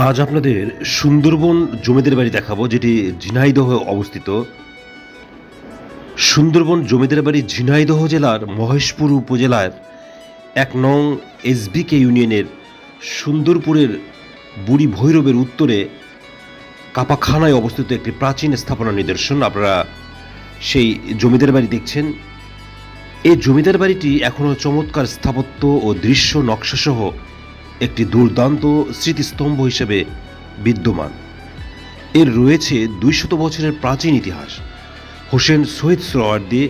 আজ আপনাদের সুন্দরবন জমিদার বাড়ি দেখাবো, যেটি ঝিনাইদহে অবস্থিত। সুন্দরবন জমিদার বাড়ি ঝিনাইদহ জেলার মহেশপুর উপজেলার ১ নং এসবিকে ইউনিয়নের সুন্দরপুরের বুড়ি ভৈরবের উত্তরে কাপাখানায় অবস্থিত একটি প্রাচীন স্থাপনার নিদর্শন। আপনারা সেই জমিদার বাড়ি দেখছেন। এই জমিদার বাড়িটি এখনও চমৎকার স্থাপত্য ও দৃশ্য নকশাসহ একটি দুর্দান্ত স্মৃতিস্তম্ভ হিসেবে বিদ্যমান। এর রয়েছে ২০০ বছরের প্রাচীন ইতিহাস। হোসেন শহীদ সোহরাওয়ার্দী,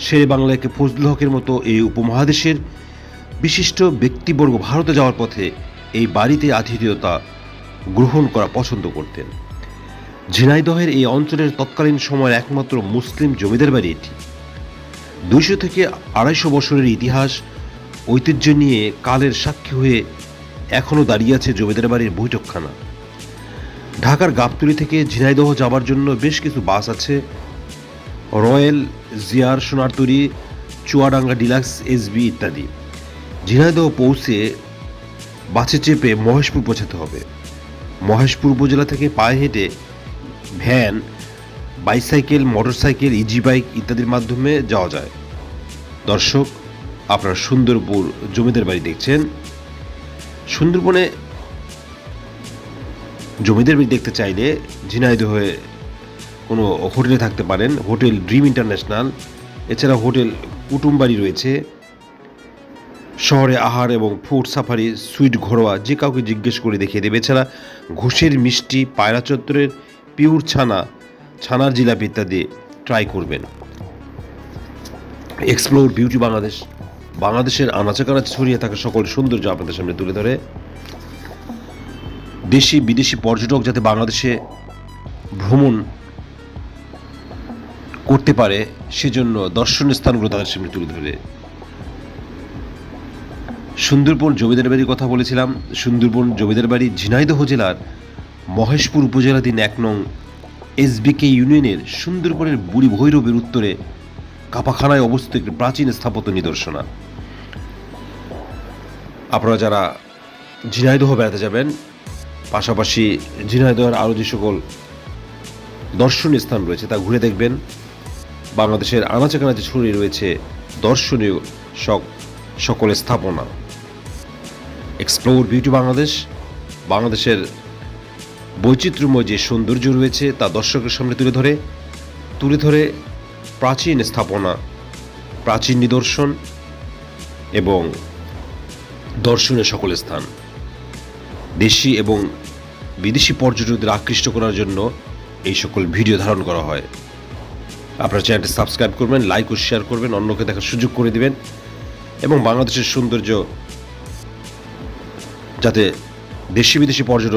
শেরে বাংলাকে ফজলুল হকের মতো এই উপমহাদেশের বিশিষ্ট ব্যক্তিবর্গ ভারতে যাওয়ার পথে এই বাড়িতে আতিথেয়তা গ্রহণ করা পছন্দ করতেন। ঝিনাইদহের এই অঞ্চলের তৎকালীন সময়ের একমাত্র মুসলিম জমিদার বাড়ি এটি। ২০০ থেকে ২৫০ বছরের ইতিহাস ঐতিহ্য নিয়ে কালের সাক্ষী হয়ে এখনও দাঁড়িয়ে আছে জমিদার বাড়ির বৈঠকখানা। ঢাকার গাবতলী থেকে ঝিনাইদহ যাওয়ার জন্য বেশ কিছু বাস আছে। রয়্যাল, জিয়ার, সোনারতরী, চুয়াডাঙ্গা ডিলাক্স, এসবি ইত্যাদি। ঝিনাইদহ পৌঁছে বাসে চেপে মহেশপুর পৌঁছাতে হবে। মহেশপুর উপজেলা থেকে পায়ে হেঁটে, van, bicycle, motorcycle, easy bike ইত্যাদির মাধ্যমে যাওয়া যায়। দর্শক, আপনারা সুন্দরপুর জমিদার বাড়ি দেখছেন। সুন্দরবনে জমিদার বাড়ি দেখতে চাইলে ঝিনাইদহে কোনো হোটেলে থাকতে পারেন। হোটেল ড্রিম ইন্টারন্যাশনাল, এছাড়া হোটেল কুটুমবাড়ি রয়েছে। শহরে আহার এবং ফুড সাফারি, সুইট ঘরোয়া যে কাউকে জিজ্ঞেস করে দেখিয়ে দেবে। এছাড়া ঘোষের মিষ্টি, পায়রা চত্বরের পিওর ছানা, ছানার জিলাপি ইত্যাদি ট্রাই করবেন। এক্সপ্লোর বিউটি বাংলাদেশ, বাংলাদেশের আনাচে কানাচে ছড়িয়ে থাকা সকল সৌন্দর্য আপনাদের সামনে তুলে ধরে দেশি বিদেশি পর্যটক যাতে বাংলাদেশে ভ্রমণ করতে পারে সেজন্য দর্শনীয় স্থানগুলো তাদের সামনে তুলে ধরে। সুন্দরবন জমিদার বাড়ির কথা বলেছিলাম। সুন্দরবন জমিদার বাড়ি ঝিনাইদহ জেলার মহেশপুর উপজেলাধীন ১ নং এসবিকে ইউনিয়নের সুন্দরবনের বুড়ি ভৈরবের উত্তরে কাপাখানায় অবস্থিত একটি প্রাচীন স্থাপত্য নিদর্শনা। আপনারা যারা ঝিনাইদহ বেড়াতে যাবেন, পাশাপাশি ঝিনাইদহের আরও যে সকল দর্শনীয় স্থান রয়েছে তা ঘুরে দেখবেন। বাংলাদেশের আনাচে কানাচে ছড়িয়ে রয়েছে দর্শনীয় সকল স্থাপনা। এক্সপ্লোর বিউটি বাংলাদেশ, বাংলাদেশের বৈচিত্র্যময় যে সৌন্দর্য রয়েছে তা দর্শকের সামনে তুলে ধরে প্রাচীন স্থাপনা, প্রাচীন নিদর্শন এবং দর্শনের সকল স্থান। দেশি এবং বিদেশি পর্যটকদের আকৃষ্ট করার জন্য এই সকল ভিডিও ধারণ করা হয়। আপনার চ্যানেলটি সাবস্ক্রাইব করবেন, লাইক ও শেয়ার করবেন, অন্যকে দেখার সুযোগ করে দিবেন এবং বাংলাদেশের সৌন্দর্য যাতে দেশি বিদেশি পর্যটক